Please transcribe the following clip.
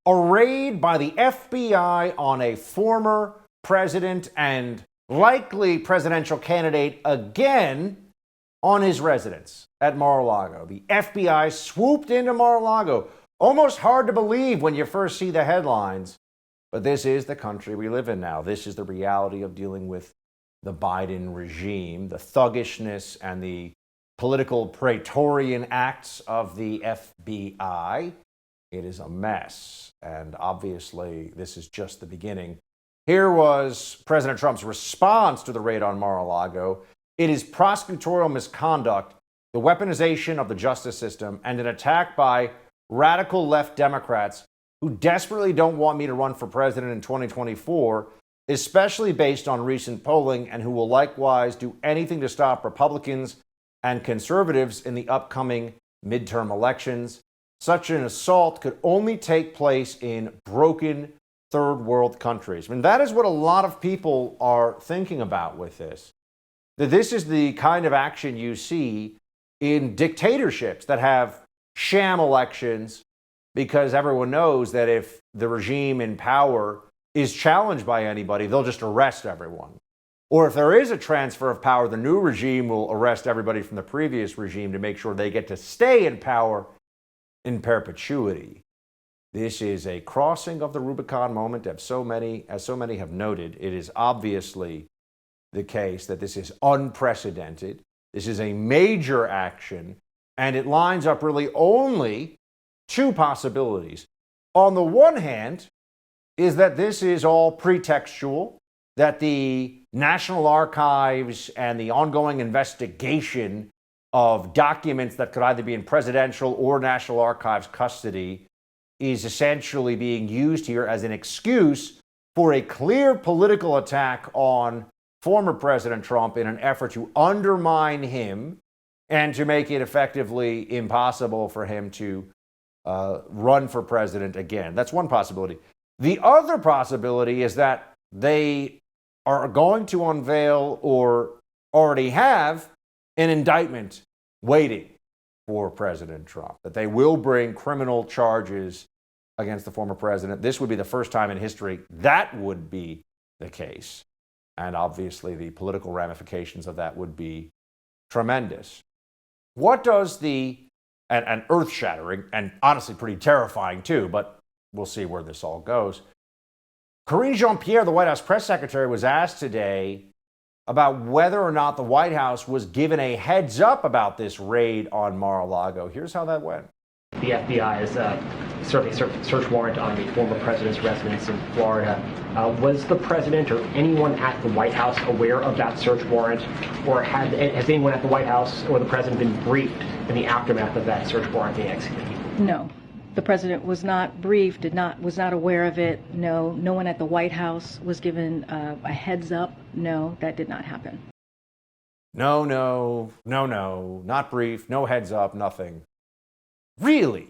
A raid by the FBI on a former president and likely presidential candidate again on his residence at Mar-A-Lago. The FBI swooped into Mar-A-Lago. Almost hard to believe when you first see the headlines, but this is the country we live in now. This is the reality of dealing with the Biden regime, the thuggishness and the political Praetorian acts of the FBI. It is a mess, and obviously this is just the beginning. Here was President Trump's response to the raid on Mar-a-Lago. It is prosecutorial misconduct, the weaponization of the justice system, and an attack by radical left Democrats who desperately don't want me to run for president in 2024, especially based on recent polling, and who will likewise do anything to stop Republicans and conservatives in the upcoming midterm elections. Such an assault could only take place in broken third world countries. I mean, that is what a lot of people are thinking about with this. That this is the kind of action you see in dictatorships that have sham elections, because everyone knows that if the regime in power is challenged by anybody, they'll just arrest everyone. Or if there is a transfer of power, the new regime will arrest everybody from the previous regime to make sure they get to stay in power in perpetuity. This is a crossing of the Rubicon moment, as so many have noted. It is obviously the case that this is unprecedented. This is a major action, and it lines up really only two possibilities. On the one hand, is that this is all pretextual, that the National Archives and the ongoing investigation of documents that could either be in presidential or National Archives custody is essentially being used here as an excuse for a clear political attack on former President Trump in an effort to undermine him and to make it effectively impossible for him to run for president again. That's one possibility. The other possibility is that they are going to unveil, or already have, an indictment waiting for President Trump, that they will bring criminal charges against the former president. This would be the first time in history that would be the case. And obviously the political ramifications of that would be tremendous. What does and earth-shattering, and honestly pretty terrifying too, but we'll see where this all goes. Karine Jean-Pierre, the White House press secretary, was asked today about whether or not the White House was given a heads up about this raid on Mar-a-Lago. Here's how that went. The FBI is serving a search warrant on the former president's residence in Florida. Was the president or anyone at the White House aware of that search warrant, or has anyone at the White House or the president been briefed in the aftermath of that search warrant being executed? No. The president was not briefed, was not aware of it. No one at the White House was given a heads up. No, that did not happen. No, not briefed, no heads up, nothing. Really?